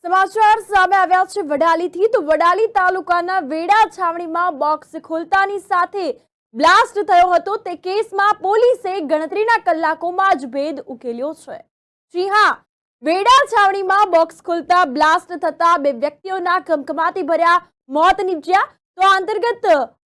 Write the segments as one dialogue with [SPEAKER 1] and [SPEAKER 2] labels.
[SPEAKER 1] સમાચાર સામે આવ્યા છે વડાલીથી। તો વડાલી તાલુકાના વેડા છાવણીમાં બોક્સ ખોલતાની સાથે બ્લાસ્ટ થયો હતો। તે કેસમાં પોલીસે ગણતરીના કલાકોમાં જ ભેદ ઉકેલ્યો છે। જી હા, વેડા છાવણીમાં બોક્સ ખોલતા બ્લાસ્ટ થતા બે વ્યક્તિઓના કમકમાટી ભર્યા મોત નીપજ્યા। તો આ અંતર્ગત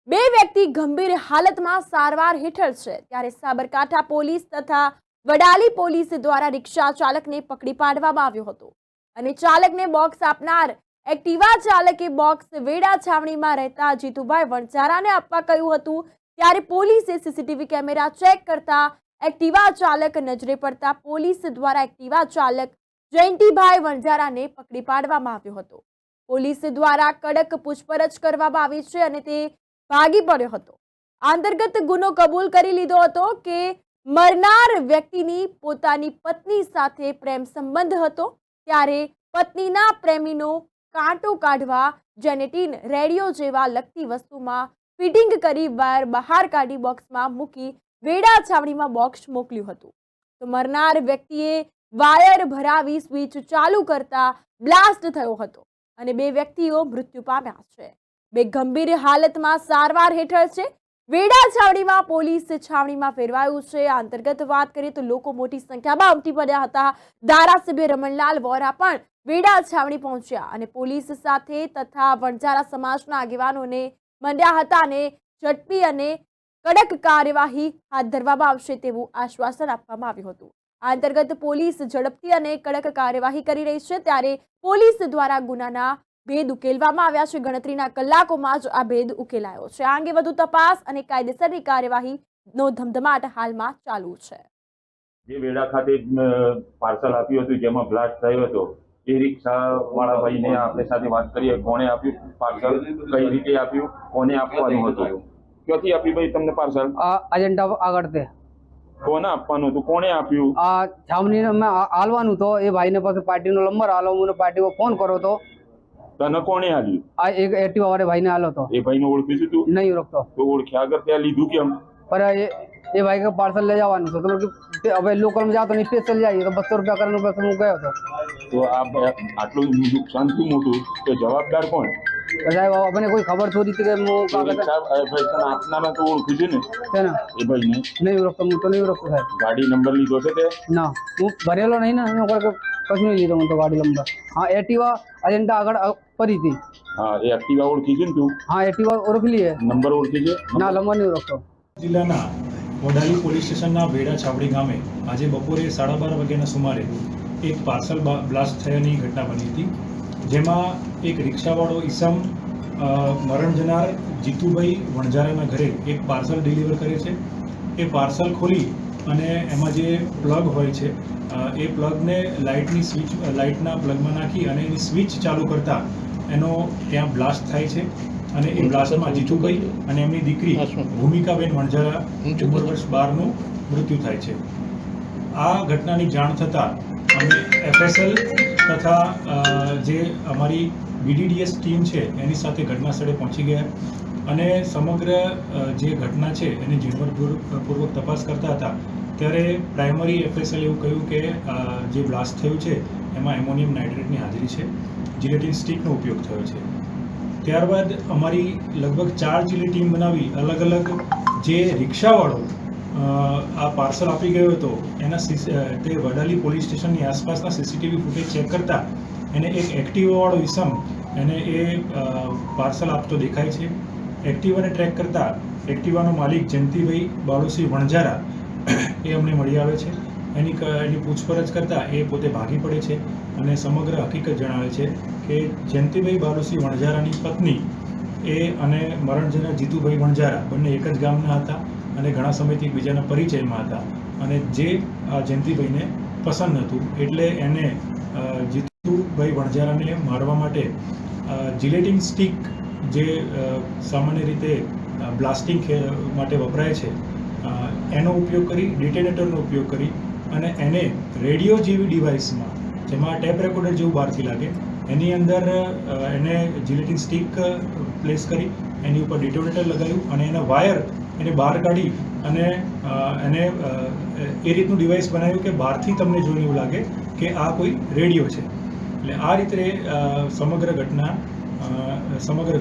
[SPEAKER 1] બે વ્યક્તિ ગંભીર હાલતમાં સારવાર હેઠળ છે। ત્યારે સાબરકાંઠા પોલીસ તથા વડાલી પોલીસ દ્વારા રિક્ષા ચાલકને પકડી પાડવામાં આવ્યો હતો અને ચાલકને બોક્સ આપનાર એક્ટિવા ચાલકે બોક્સ વેડા છાવણીમાં રહેતા જીતુભાઈ વણઝારાને આપવા કહ્યું હતું। ત્યારે પોલીસે સીસીટીવી કેમેરા ચેક કરતા એક્ટિવા ચાલક નજરે પડતા પોલીસ દ્વારા એક્ટિવા ચાલક જયંતિભાઈ વણઝારાને પકડી પાડવામાં આવ્યો હતો। પોલીસ દ્વારા કડક પૂછપરછ કરવામાં આવી છે અને તે ભાગી પડ્યો હતો। આ અંતર્ગત ગુનો કબૂલ કરી લીધો હતો કે મરનાર વ્યક્તિની પોતાની પત્ની સાથે પ્રેમ સંબંધ હતો। ત્યારે પત્નીના પ્રેમીનો કાંટો કાઢવા જેનેટિન રેડિયો જેવા લગતી વસ્તુમાં ફિટિંગ કરી વાયર બહાર કાઢી બોક્સમાં મૂકી વેડા છાવણીમાં બોક્સ મોકલ્યું હતું। તો મરનાર વ્યક્તિએ વાયર ભરાવી સ્વિચ ચાલુ કરતા બ્લાસ્ટ થયો હતો અને બે વ્યક્તિઓ મૃત્યુ પામ્યા છે। બે ગંભીર હાલતમાં સારવાર હેઠળ છે। વેડા છાવણીમાં પોલીસ છાવણીમાં ફેરવાયું છે। આ અંતર્ગત વાત કરીએ તો લોકો મોટી સંખ્યામાં ઉમટી પડ્યા હતા। ધારાસભ્ય રમણલાલ વોરા પણ વેડા છાવણી પહોંચ્યા અને પોલીસ સાથે તથા વણઝારા સમાજના આગેવાનોને મંડ્યા હતા અને ઝડપી અને કડક કાર્યવાહી હાથ ધરવામાં આવશે તેવું આશ્વાસન આપવામાં આવ્યું હતું। આ અંતર્ગત પોલીસ ઝડપથી અને કડક કાર્યવાહી કરી રહી છે। ત્યારે પોલીસ દ્વારા ગુનાના ભેદ ઉકેલવામાં આવ્યા છે। ગણતરીના કલાકોમાં જ આ ભેદ ઉકેલાયો છે। આ અંગે વધુ તપાસ અને કાયદેસરની કાર્યવાહીનો ધમધમાટ હાલમાં ચાલુ છે।
[SPEAKER 2] જે વેડા ખાતે પાર્સલ આપ્યું હતું જેમાં બ્લાસ્ટ થયો હતો એ રિક્ષાવાળા ભાઈને આપણે સાથે વાત કરીએ। કોણે આપ્યું પાર્સલ, કઈ રીતે આપ્યું, કોને આપવાનું હતું, ક્યાંથી આપ્યું ભાઈ તમને પાર્સલ?
[SPEAKER 3] એજન્ડા આગળથી
[SPEAKER 2] કોને આપવાનું હતું, કોણે આપ્યું?
[SPEAKER 3] આ છાવણીને હાલવાનું તો એ ભાઈને પાસે પાર્ટીનો નંબર હાલો, મને પાર્ટીમાં ફોન કરો તો
[SPEAKER 2] તને કોણે આપ્યું?
[SPEAKER 3] આ એક એક્ટિવા વાળે ભાઈને હાલો તો
[SPEAKER 2] એ ભાઈને ઓળખી તું?
[SPEAKER 3] નહીં ઓળખતો।
[SPEAKER 2] તો ઓળખ્યા આગળ ત્યાં લીધું કેમ?
[SPEAKER 3] पर ये भाई का पार्सल ले जवान तो अब लोकल में जाओ तो स्पेशल जाइए तो 200 रुपया करने पैसे मैं गयो तो
[SPEAKER 2] આટલું નુકસાન શું મોટું તો જવાબદાર કોણ?
[SPEAKER 3] साहब अपने कोई खबर थोड़ी थी कि
[SPEAKER 2] આપનારા તો ઓળખી છે ને
[SPEAKER 3] है ना
[SPEAKER 2] એ ભાઈને?
[SPEAKER 3] नहीं ओळखतो હું તો નહીં ઓળખતો સાહેબ।
[SPEAKER 2] ગાડી નંબર લીધો છે તે?
[SPEAKER 3] ના હું ભરેલો નહીં ને એનો કોઈ કશું નહીં લીધો હું તો ગાડી નંબર। હા એક્ટિવા એજન્ડા આગળ પડી હતી।
[SPEAKER 2] હા એ એક્ટિવા ઓળખી છે ને તું?
[SPEAKER 3] હા એક્ટિવા ઓળખી લીએ।
[SPEAKER 2] નંબર ઓળખી છે?
[SPEAKER 3] ના નંબર નહીં ઓળખતો।
[SPEAKER 4] જિલ્લાના વડાલી પોલીસ સ્ટેશનના વેડા છાવડી ગામે આજે બપોરે 12:30 વાગ્યાના સુમારે એક પાર્સલ બ્લાસ્ટ થયાની ઘટના બની હતી। જેમાં એક રિક્ષાવાળો ઈસમ મરણ જનાર જીતુભાઈ વણઝારાના ઘરે એક પાર્સલ ડિલિવર કરે છે। એ પાર્સલ ખોલી અને એમાં જે પ્લગ હોય છે એ પ્લગને લાઇટના પ્લગમાં નાખી અને એની સ્વિચ ચાલુ કરતાં એનો ત્યાં બ્લાસ્ટ થાય છે અને એ બ્લાસ્ટમાં જીતુભાઈ અને એમની દીકરી ભૂમિકાબેન વણઝારા ઉંમર વર્ષ 12નું મૃત્યુ થાય છે। આ ઘટનાની જાણ થતાં અમે FSL તથા જે અમારી BDDS ટીમ છે એની સાથે ઘટના સ્થળે પહોંચી ગયા અને સમગ્ર જે ઘટના છે એની ઝીણવટપૂર્વક તપાસ કરતા હતા। ત્યારે પ્રાઇમરી FSL એવું કહ્યું કે જે બ્લાસ્ટ થયું છે એમાં એમોનિયમ નાઇટ્રેટની હાજરી છે, જીલેટિન સ્ટિકનો ઉપયોગ થયો છે। ત્યારબાદ અમારી લગભગ 4 જેટલી ટીમ બનાવી અલગ અલગ જે રિક્ષાવાળો આ પાર્સલ આપી ગયો હતો એના તે વડાલી પોલીસ સ્ટેશનની આસપાસના CCTV ફૂટેજ ચેક કરતા એને એક એક્ટિવાવાળો ઈસમ એને એ પાર્સલ આપતો દેખાય છે। એક્ટિવાને ટ્રેક કરતા એક્ટિવાનો માલિક જયંતિભાઈ બાલુસિંહ વણઝારા એ અમને મળી આવે છે। એની પૂછપરછ કરતાં એ પોતે ભાગી પડે છે અને સમગ્ર હકીકત જણાવે છે કે જયંતિભાઈ બાલુસિંહ વણઝારાની પત્ની એ અને મરણ જનાર જીતુભાઈ વણઝારા બંને એક જ ગામના હતા અને ઘણા સમયથી એકબીજાના પરિચયમાં હતા અને જે જયંતિભાઈને પસંદ નહોતું એટલે એને જીતુભાઈ વણઝારાને મારવા માટે જીલેટિન સ્ટિક જે સામાન્ય રીતે બ્લાસ્ટિંગ માટે વપરાય છે એનો ઉપયોગ કરી, ડિટેનેટરનો ઉપયોગ કરી અને એને રેડિયો જેવી ડિવાઇસમાં જેમાં ટેપ રેકોર્ડર જેવું બહારથી લાગે એની અંદર એને જીલેટિન સ્ટિક પ્લેસ કરી એની ઉપર ડિટોનેટર લગાવ્યું અને એના વાયર એને બહાર કાઢી અને એને એ રીતનું ડિવાઇસ બનાવ્યું કે બહારથી તમને જોઈને એવું લાગે કે આ કોઈ રેડિયો છે। એટલે આ રીતે સમગ્ર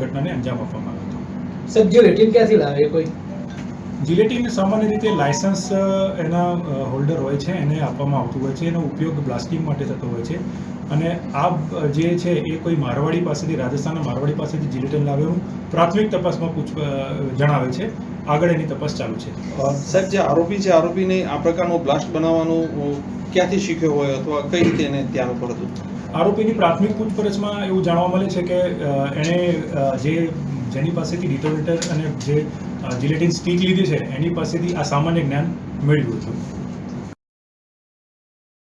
[SPEAKER 4] ઘટનાને અંજામ આપવામાં આવ્યો હતો.
[SPEAKER 5] સર જિલેટીન ક્યાંથી લાવે કોઈ?
[SPEAKER 4] જિલેટીન સામાન્ય રીતે લાયસન્સ એના હોલ્ડર હોય છે એને આપવામાં આવતું હોય છે. એનો ઉપયોગ બ્લાસ્ટિંગ માટે થતો હોય છે. અને આ જે છે એ કોઈ મારવાડી પાસેથી, રાજસ્થાનના મારવાડી પાસેથી જિલેટીન લાવેલું પ્રાથમિક તપાસમાં જણાવે છે. આગળ એની તપાસ ચાલુ છે.
[SPEAKER 6] સાહેબ, જે આરોપી છે, આરોપીને આ પ્રકારનો બ્લાસ્ટ બનાવવાનું ક્યાંથી શીખ્યો હોય અથવા કઈ રીતે એને ત્યાં ઉપર હતું?
[SPEAKER 4] આરોપીની પ્રાથમિક પૂછપરછમાં એવું જાણવા મળે છે કે એણે જેની પાસેથી ડિટોનેટર અને જે જિલેટીન સ્ટીક લીધી છે એની પાસેથી આ સામાન્ય જ્ઞાન મેળવ્યું હતું.